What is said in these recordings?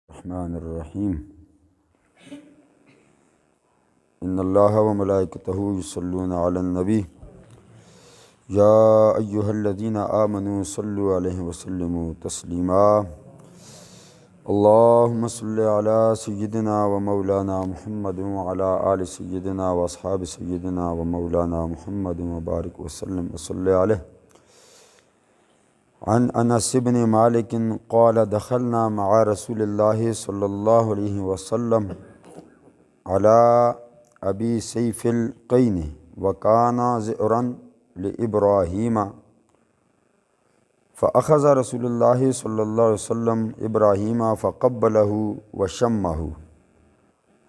الرحمن الرحیم ان اللہ و ملائکتہ یصلون علی النبی یا ایہا الذین آمنوا صلوا علیہ وسلموا تسلیما اللہم صل علی سیدنا و مولانا محمد وعلی آل سیدنا و اصحاب سیدنا و مولانا محمد وبارک وسلم وصلی علیہ. عن انس بن مالک قال دخلنا مع رسول اللہ صلی اللہ علیہ وسلم على ابی سیف القین وکان ذئرا لابراہیم فاخذ رسول اللہ صلی اللہ علیہ وسلم ابراہیم فقبلہ وشمہ.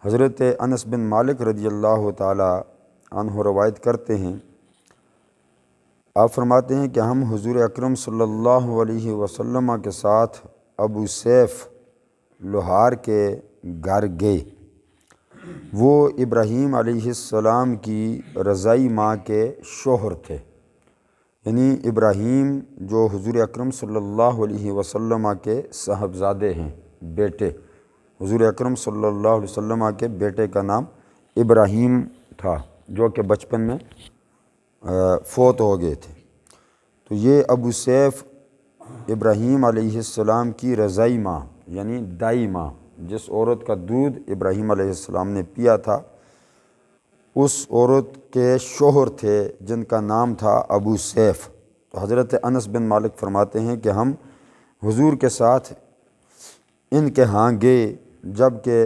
حضرت انس بن مالک رضی اللہ تعالی عنہ روایت کرتے ہیں، آپ فرماتے ہیں کہ ہم حضور اکرم صلی اللہ علیہ وسلم کے ساتھ ابو سیف لوہار کے گھر گئے. وہ ابراہیم علیہ السلام کی رضائی ماں کے شوہر تھے، یعنی ابراہیم جو حضور اکرم صلی اللہ علیہ وسلم کے صاحبزادے ہیں، بیٹے. حضور اکرم صلی اللہ علیہ وسلم کے بیٹے کا نام ابراہیم تھا، جو کہ بچپن میں فوت ہو گئے تھے. تو یہ ابو سیف ابراہیم علیہ السلام کی رضائی ماں یعنی دائی ماں، جس عورت کا دودھ ابراہیم علیہ السلام نے پیا تھا، اس عورت کے شوہر تھے جن کا نام تھا ابو سیف. تو حضرت انس بن مالک فرماتے ہیں کہ ہم حضور کے ساتھ ان کے ہاں گئے، جب کہ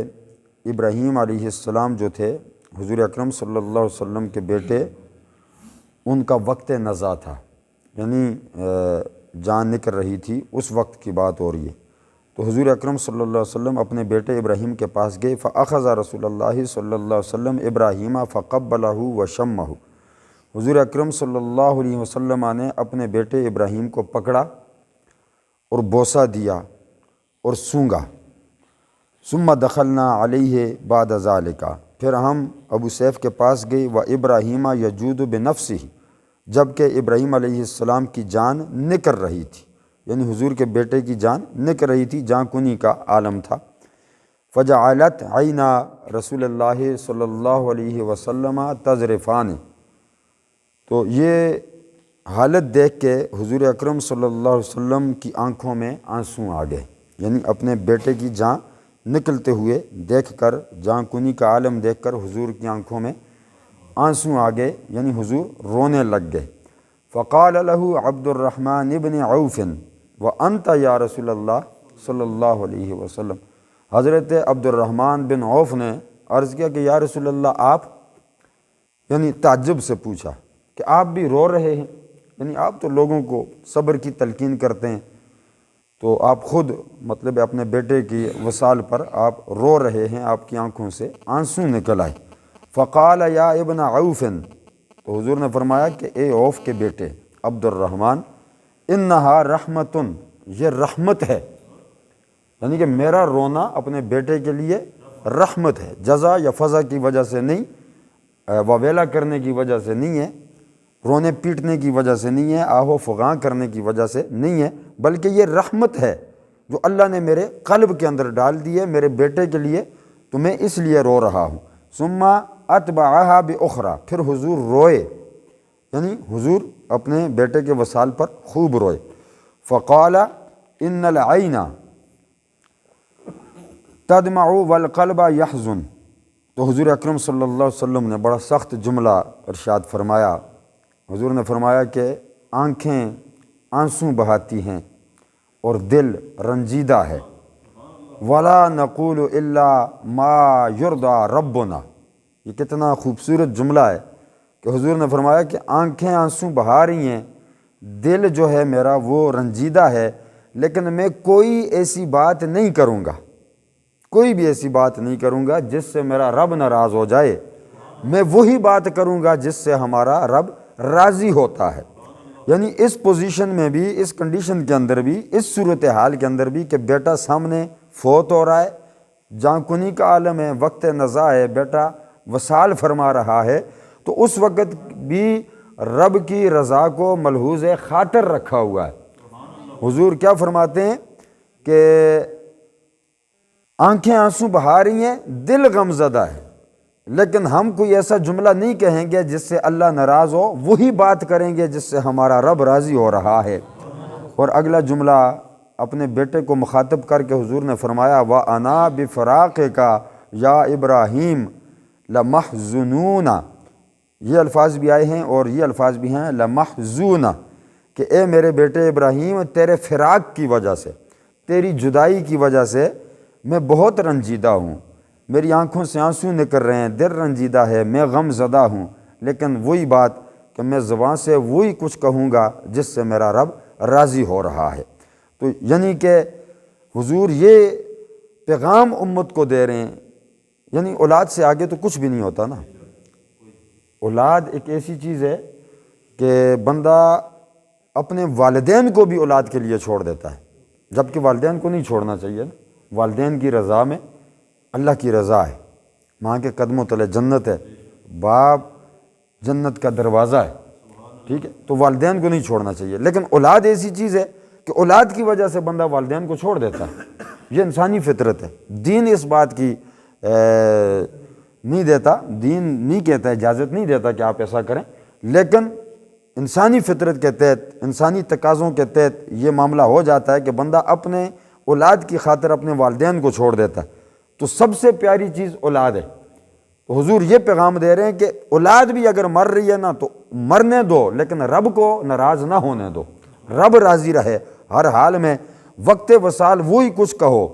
ابراہیم علیہ السلام جو تھے حضور اکرم صلی اللہ علیہ وسلم کے بیٹے، ان کا وقت نزا تھا، یعنی جان نکل رہی تھی، اس وقت کی بات ہو رہی ہے. تو حضور اکرم صلی اللہ علیہ وسلم اپنے بیٹے ابراہیم کے پاس گئے. فاخذ رسول اللہ صلی اللہ علیہ وسلم ابراہیم فقبلہ وشمہ. حضور اکرم صلی اللہ علیہ وسلم نے اپنے بیٹے ابراہیم کو پکڑا اور بوسہ دیا اور سونگا. ثم دخلنا علیہ بعد ذالک. پھر ہم ابو سیف کے پاس گئے. وابراہیم یجود بنفسہ. جب کہ ابراہیم علیہ السلام کی جان نکل رہی تھی، یعنی حضور کے بیٹے کی جان نکل رہی تھی، جان کنی کا عالم تھا. فجعلت عینا رسول اللہ صلی اللہ علیہ وسلم تذرفان. تو یہ حالت دیکھ کے حضور اکرم صلی اللہ علیہ وسلم کی آنکھوں میں آنسو آ گئے، یعنی اپنے بیٹے کی جان نکلتے ہوئے دیکھ کر، جان کنی کا عالم دیکھ کر حضور کی آنکھوں میں آنسو آ گئے، یعنی حضور رونے لگ گئے. فقال له عبد الرحمن ابن عوف وانت یا رسول اللہ صلی اللہ علیہ وسلم. حضرت عبد الرحمن بن عوف نے عرض کیا کہ یا رسول اللہ، آپ، یعنی تعجب سے پوچھا کہ آپ بھی رو رہے ہیں، یعنی آپ تو لوگوں کو صبر کی تلقین کرتے ہیں، تو آپ خود مطلب اپنے بیٹے کی وصال پر آپ رو رہے ہیں، آپ کی آنکھوں سے آنسو نکل آئے. فقال یا ابن عوف. تو حضور نے فرمایا کہ اے عوف کے بیٹے عبد الرحمن، انہا رحمتن، یہ رحمت ہے، یعنی کہ میرا رونا اپنے بیٹے کے لیے رحمت ہے، جزا یا فضا کی وجہ سے نہیں، وویلا کرنے کی وجہ سے نہیں ہے، رونے پیٹنے کی وجہ سے نہیں ہے، آہو فغاں کرنے کی وجہ سے نہیں ہے، بلکہ یہ رحمت ہے جو اللہ نے میرے قلب کے اندر ڈال دی ہے میرے بیٹے کے لیے، تو میں اس لیے رو رہا ہوں. ثم اتبعها باخرى. پھر حضور روئے، یعنی حضور اپنے بیٹے کے وصال پر خوب روئے. فقال ان العین تدمع والقلب يحزن. تو حضور اکرم صلی اللہ علیہ وسلم نے بڑا سخت جملہ ارشاد فرمایا. حضور نے فرمایا کہ آنکھیں آنسو بہاتی ہیں اور دل رنجیدہ ہے. ولا نقول الا ما یرضی ربنا. یہ کتنا خوبصورت جملہ ہے کہ حضور نے فرمایا کہ آنکھیں آنسو بہا رہی ہیں، دل جو ہے میرا وہ رنجیدہ ہے، لیکن میں کوئی ایسی بات نہیں کروں گا، کوئی بھی ایسی بات نہیں کروں گا جس سے میرا رب ناراض ہو جائے. میں وہی بات کروں گا جس سے ہمارا رب راضی ہوتا ہے. یعنی اس پوزیشن میں بھی، اس کنڈیشن کے اندر بھی، اس صورتحال کے اندر بھی کہ بیٹا سامنے فوت ہو رہا ہے، جان کنی کا عالم ہے، وقت نزا ہے، بیٹا وصال فرما رہا ہے، تو اس وقت بھی رب کی رضا کو ملحوظ خاطر رکھا ہوا ہے. حضور کیا فرماتے ہیں کہ آنکھیں آنسو بہا رہی ہیں، دل غم زدہ ہے، لیکن ہم کوئی ایسا جملہ نہیں کہیں گے جس سے اللہ ناراض ہو، وہی بات کریں گے جس سے ہمارا رب راضی ہو رہا ہے۔ اور اگلا جملہ اپنے بیٹے کو مخاطب کر کے حضور نے فرمایا وَأَنَا بِفِرَاقِكَ یا ابراہیم لَمَحْزُنُونَ، یہ الفاظ بھی آئے ہیں اور یہ الفاظ بھی ہیں لَمَحْزُونَ، کہ اے میرے بیٹے ابراہیم، تیرے فراق کی وجہ سے، تیری جدائی کی وجہ سے میں بہت رنجیدہ ہوں، میری آنکھوں سے آنسو نکل رہے ہیں، دل رنجیدہ ہے، میں غم زدہ ہوں، لیکن وہی بات کہ میں زبان سے وہی کچھ کہوں گا جس سے میرا رب راضی ہو رہا ہے۔ تو یعنی کہ حضور یہ پیغام امت کو دے رہے ہیں، یعنی اولاد سے آگے تو کچھ بھی نہیں ہوتا نا۔ اولاد ایک ایسی چیز ہے کہ بندہ اپنے والدین کو بھی اولاد کے لیے چھوڑ دیتا ہے، جبکہ والدین کو نہیں چھوڑنا چاہیے نا۔ والدین کی رضا میں اللہ کی رضا ہے، ماں کے قدموں تلے جنت ہے، باپ جنت کا دروازہ ہے، ٹھیک ہے، تو والدین کو نہیں چھوڑنا چاہیے۔ لیکن اولاد ایسی چیز ہے کہ اولاد کی وجہ سے بندہ والدین کو چھوڑ دیتا ہے، یہ انسانی فطرت ہے۔ دین اس بات کی نہیں دیتا، دین نہیں کہتا، اجازت نہیں دیتا کہ آپ ایسا کریں، لیکن انسانی فطرت کے تحت، انسانی تقاضوں کے تحت یہ معاملہ ہو جاتا ہے کہ بندہ اپنے اولاد کی خاطر اپنے والدین کو چھوڑ دیتا ہے۔ تو سب سے پیاری چیز اولاد ہے۔ تو حضور یہ پیغام دے رہے ہیں کہ اولاد بھی اگر مر رہی ہے نا تو مرنے دو، لیکن رب کو ناراض نہ ہونے دو، رب راضی رہے ہر حال میں۔ وقت وصال وہی کچھ کہو،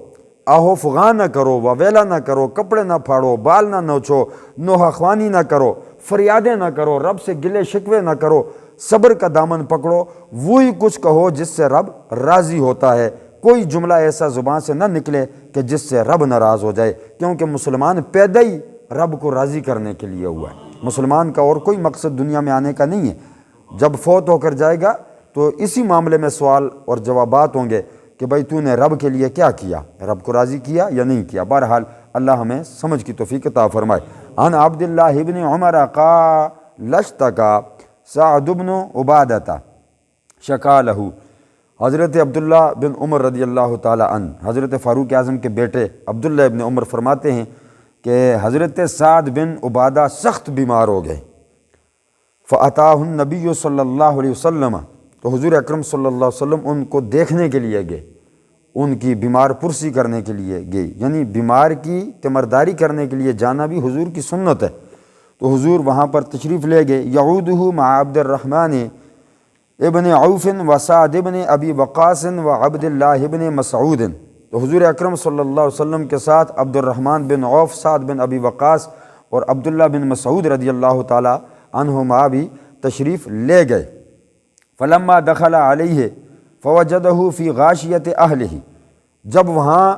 آہو فغاں نہ کرو، وویلا نہ کرو، کپڑے نہ پھاڑو، بال نہ نوچو، نوحہ خوانی نہ کرو، فریادیں نہ کرو، رب سے گلے شکوے نہ کرو، صبر کا دامن پکڑو، وہی کچھ کہو جس سے رب راضی ہوتا ہے۔ کوئی جملہ ایسا زبان سے نہ نکلے کہ جس سے رب ناراض ہو جائے، کیونکہ مسلمان پیدا ہی رب کو راضی کرنے کے لیے ہوا ہے۔ مسلمان کا اور کوئی مقصد دنیا میں آنے کا نہیں ہے۔ جب فوت ہو کر جائے گا تو اسی معاملے میں سوال اور جوابات ہوں گے کہ بھائی تو نے رب کے لیے کیا کیا، رب کو راضی کیا یا نہیں کیا۔ بہرحال اللہ ہمیں سمجھ کی توفیق عطا فرمائے۔ عن عبداللہ ابن عمر قال اشتکا سعد بن عبادہ شکا لہو، حضرت عبداللہ بن عمر رضی اللہ تعالی عنہ، حضرت فاروق اعظم کے بیٹے عبداللہ ابن عمر فرماتے ہیں کہ حضرت سعد بن عبادہ سخت بیمار ہو گئے۔ فَأَتَاهُ النَّبِيُّ صلی اللہ علیہ وسلم، تو حضور اکرم صلی اللہ علیہ وسلم ان کو دیکھنے کے لیے گئے، ان کی بیمار پرسی کرنے کے لیے گئے، یعنی بیمار کی تیمارداری کرنے کے لیے جانا بھی حضور کی سنت ہے۔ تو حضور وہاں پر تشریف لے گئے۔ یعودہ مع عبد الرحمن ابن عوف و سعد ابن ابی وقاص و عبد اللہ ابن مسعود، تو حضور اکرم صلی اللہ علیہ وسلم کے ساتھ عبد الرحمن بن عوف، سعد بن ابی وقاص اور عبداللہ بن مسعود رضی اللہ تعالی عنہما بھی تشریف لے گئے۔ فلما دخل علیہ فوجدہ فی غاشیۃ اہلہ، جب وہاں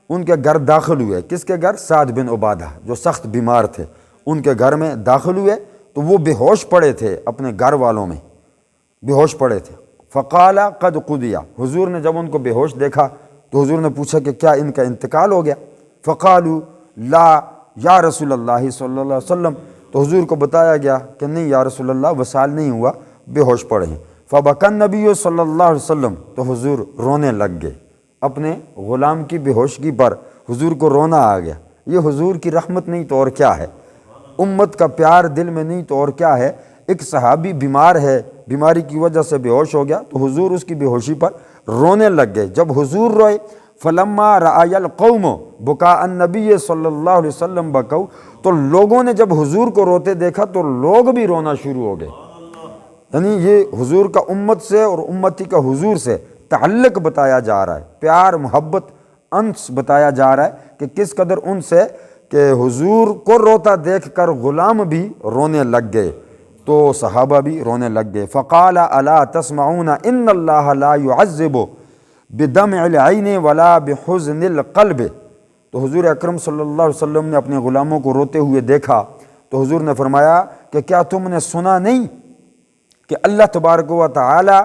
ان کے گھر داخل ہوئے، کس کے گھر؟ سعد بن عبادہ جو سخت بیمار تھے، ان کے گھر میں داخل ہوئے تو وہ بے ہوش پڑے تھے، اپنے گھر والوں میں بے ہوش پڑے تھے۔ فقال قد قضی، حضور نے جب ان کو بے ہوش دیکھا تو حضور نے پوچھا کہ کیا ان کا انتقال ہو گیا؟ فقالوا لا یا رسول اللہ صلی اللہ علیہ وسلم، تو حضور کو بتایا گیا کہ نہیں یا رسول اللہ، وصال نہیں ہوا، بے ہوش پڑے ہیں۔ فبکى النبی صلی اللہ علیہ وسلم، تو حضور رونے لگ گئے، اپنے غلام کی بے ہوشگی پر حضور کو رونا آ گیا۔ یہ حضور کی رحمت نہیں تو اور کیا ہے، امت کا پیار دل میں نہیں تو اور کیا ہے۔ ایک صحابی بیمار ہے، بیماری کی وجہ سے بے ہوش ہو گیا تو حضور اس کی بے ہوشی پر رونے لگ گئے۔ جب حضور روئے فلما رأى القوم بكاء النبی صلی اللہ علیہ وسلم بکوا، تو لوگوں نے جب حضور کو روتے دیکھا تو لوگ بھی رونا شروع ہو گئے۔ یعنی یہ حضور کا امت سے اور امتی کا حضور سے تعلق بتایا جا رہا ہے، پیار محبت انس بتایا جا رہا ہے کہ کس قدر ان سے کہ حضور کو روتا دیکھ کر غلام بھی رونے لگ گئے، تو صحابہ بھی رونے لگ گئے۔ فقال الا تسمعون ان اللہ لا يعذب بدمع العین ولا بحزن القلب، تو حضور اکرم صلی اللہ علیہ وسلم نے اپنے غلاموں کو روتے ہوئے دیکھا تو حضور نے فرمایا کہ کیا تم نے سنا نہیں کہ اللہ تبارک و تعالی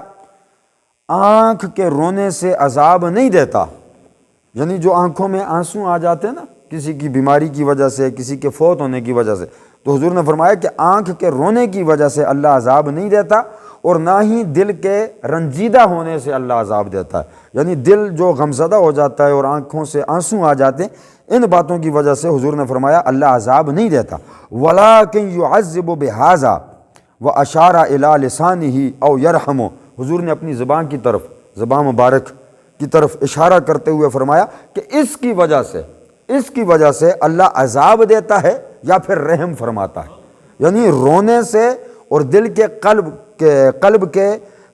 آنکھ کے رونے سے عذاب نہیں دیتا، یعنی جو آنکھوں میں آنسو آ جاتے ہیں نا کسی کی بیماری کی وجہ سے، کسی کے فوت ہونے کی وجہ سے، تو حضور نے فرمایا کہ آنکھ کے رونے کی وجہ سے اللہ عذاب نہیں دیتا، اور نہ ہی دل کے رنجیدہ ہونے سے اللہ عذاب دیتا ہے، یعنی دل جو غمزدہ ہو جاتا ہے اور آنکھوں سے آنسو آ جاتے ہیں، ان باتوں کی وجہ سے حضور نے فرمایا اللہ عذاب نہیں دیتا۔ وَلَٰكِن يُعَذِّبُ بِهَٰذَا وَأَشَارَ إِلَىٰ لِسَانِهِ أَوْ يَرْحَمُ، حضور نے اپنی زبان کی طرف، زبان مبارک کی طرف اشارہ کرتے ہوئے فرمایا کہ اس کی وجہ سے اللہ عذاب دیتا ہے یا پھر رحم فرماتا ہے، یعنی رونے سے اور دل کے قلب کے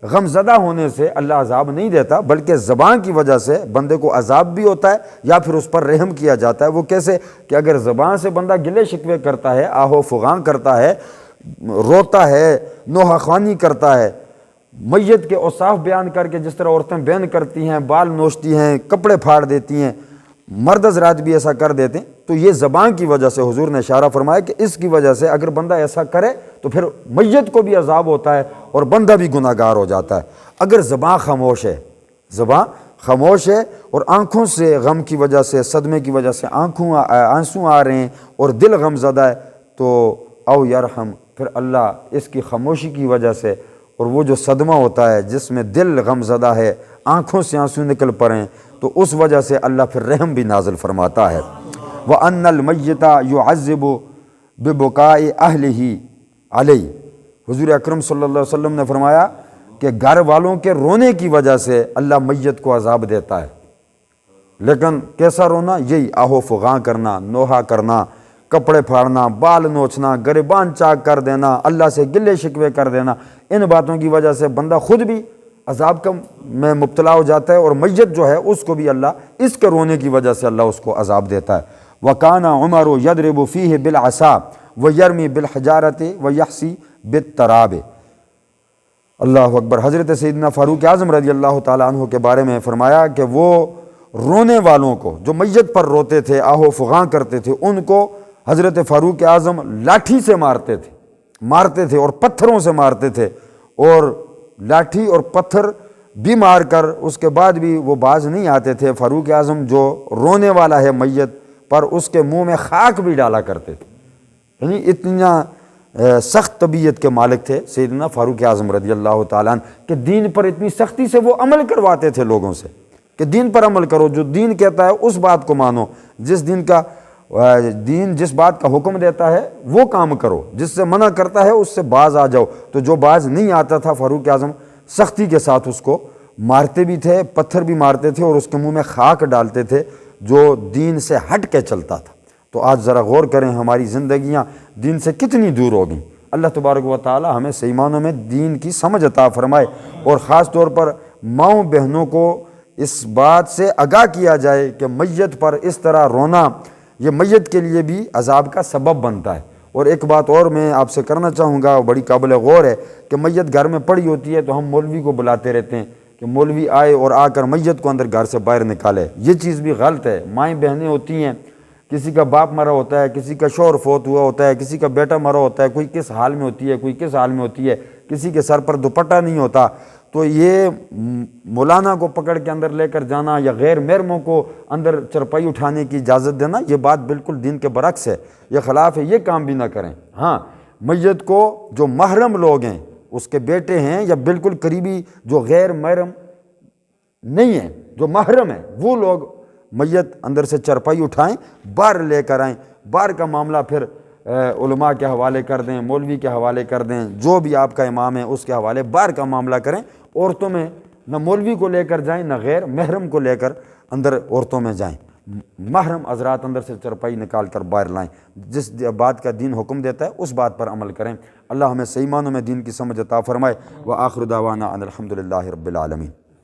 غمزدہ ہونے سے اللہ عذاب نہیں دیتا، بلکہ زبان کی وجہ سے بندے کو عذاب بھی ہوتا ہے یا پھر اس پر رحم کیا جاتا ہے۔ وہ کیسے کہ اگر زبان سے بندہ گلے شکوے کرتا ہے، آہ و فغاں کرتا ہے، روتا ہے، نوحہ خوانی کرتا ہے، میت کے اوصاف بیان کر کے جس طرح عورتیں بیان کرتی ہیں، بال نوچتی ہیں، کپڑے پھاڑ دیتی ہیں، مرد حضرات بھی ایسا کر دیتے ہیں، تو یہ زبان کی وجہ سے حضور نے اشارہ فرمایا کہ اس کی وجہ سے اگر بندہ ایسا کرے تو پھر میت کو بھی عذاب ہوتا ہے اور بندہ بھی گناہ گار ہو جاتا ہے۔ اگر زبان خاموش ہے اور آنکھوں سے غم کی وجہ سے، صدمے کی وجہ سے آنسو آ رہے ہیں اور دل غم زدہ ہے، تو او یرحم، پھر اللہ اس کی خاموشی کی وجہ سے اور وہ جو صدمہ ہوتا ہے جس میں دل غم زدہ ہے، آنکھوں سے آنسو نکل پڑیں، تو اس وجہ سے اللہ پھر رحم بھی نازل فرماتا ہے۔ وَأَنَّ الْمَيِّتَ يُعَذِّبُ بِبُكَاءِ أَهْلِهِ عَلَيْهِ، حضور اکرم صلی اللہ علیہ وسلم نے فرمایا کہ گھر والوں کے رونے کی وجہ سے اللہ میت کو عذاب دیتا ہے، لیکن کیسا رونا؟ یہی آہ و فغاں کرنا، نوحہ کرنا، کپڑے پھاڑنا، بال نوچنا، گریبان چاک کر دینا، اللہ سے گلے شکوے کر دینا، ان باتوں کی وجہ سے بندہ خود بھی عذاب میں مبتلا ہو جاتا ہے اور میت جو ہے اس کو بھی اللہ اس کے رونے کی وجہ سے اللہ اس کو عذاب دیتا ہے۔ وَكَانَ عُمَرُ يَضْرِبُ فِيهِ بِالْعَصَا وَيَرْمِي بِالْحِجَارَةِ وَيَحْسِي بِالتَّرَابِ۔ اللہ اکبر۔ حضرت سیدنا فاروق اعظم رضی اللہ تعالیٰ عنہ کے بارے میں فرمایا کہ وہ رونے والوں کو، جو میت پر روتے تھے، آہ و فغاں کرتے تھے، ان کو حضرت فاروق اعظم لاٹھی سے مارتے تھے اور پتھروں سے مارتے تھے، اور لاٹھی اور پتھر بھی مار کر اس کے بعد بھی وہ باز نہیں آتے تھے۔ فاروق اعظم جو رونے والا ہے میت پر، اس کے منہ میں خاک بھی ڈالا کرتے تھے، یعنی اتنا سخت طبیعت کے مالک تھے سیدنا فاروق اعظم رضی اللہ تعالیٰ عنہ، کہ دین پر اتنی سختی سے وہ عمل کرواتے تھے لوگوں سے کہ دین پر عمل کرو، جو دین کہتا ہے اس بات کو مانو، دین جس بات کا حکم دیتا ہے وہ کام کرو، جس سے منع کرتا ہے اس سے باز آ جاؤ۔ تو جو باز نہیں آتا تھا فاروق اعظم سختی کے ساتھ اس کو مارتے بھی تھے، پتھر بھی مارتے تھے اور اس کے منہ میں خاک ڈالتے تھے، جو دین سے ہٹ کے چلتا تھا۔ تو آج ذرا غور کریں ہماری زندگیاں دین سے کتنی دور ہو گئیں۔ اللہ تبارک و تعالی ہمیں صحیح معنوں میں دین کی سمجھ عطا فرمائے، اور خاص طور پر ماؤں بہنوں کو اس بات سے آگاہ کیا جائے کہ میت پر اس طرح رونا یہ میت کے لیے بھی عذاب کا سبب بنتا ہے۔ اور ایک بات اور میں آپ سے کرنا چاہوں گا، بڑی قابل غور ہے، کہ میت گھر میں پڑی ہوتی ہے تو ہم مولوی کو بلاتے رہتے ہیں کہ مولوی آئے اور آ کر میت کو اندر گھر سے باہر نکالے۔ یہ چیز بھی غلط ہے۔ مائیں بہنیں ہوتی ہیں، کسی کا باپ مرا ہوتا ہے، کسی کا شوہر فوت ہوا ہوتا ہے، کسی کا بیٹا مرا ہوتا ہے، کوئی کس حال میں ہوتی ہے، کوئی کس حال میں ہوتی ہے، کسی کے سر پر دوپٹہ نہیں ہوتا، تو یہ مولانا کو پکڑ کے اندر لے کر جانا یا غیر محرموں کو اندر چرپائی اٹھانے کی اجازت دینا، یہ بات بالکل دین کے برعکس ہے، یہ خلاف ہے، یہ کام بھی نہ کریں۔ ہاں، میت کو جو محرم لوگ ہیں، اس کے بیٹے ہیں یا بالکل قریبی جو غیر محرم نہیں ہیں، جو محرم ہیں، وہ لوگ میت اندر سے چرپائی اٹھائیں، باہر لے کر آئیں۔ باہر کا معاملہ پھر علماء کے حوالے کر دیں، مولوی کے حوالے کر دیں، جو بھی آپ کا امام ہے اس کے حوالے، باہر کا معاملہ کریں۔ عورتوں میں نہ مولوی کو لے کر جائیں، نہ غیر محرم کو لے کر اندر عورتوں میں جائیں۔ محرم حضرات اندر سے چرپائی نکال کر باہر لائیں۔ جس بات کا دین حکم دیتا ہے اس بات پر عمل کریں۔ اللہ ہمیں صحیح معنوں میں دین کی سمجھ عطا فرمائے۔ وآخر دعوانا ان الحمد للہ رب العالمین۔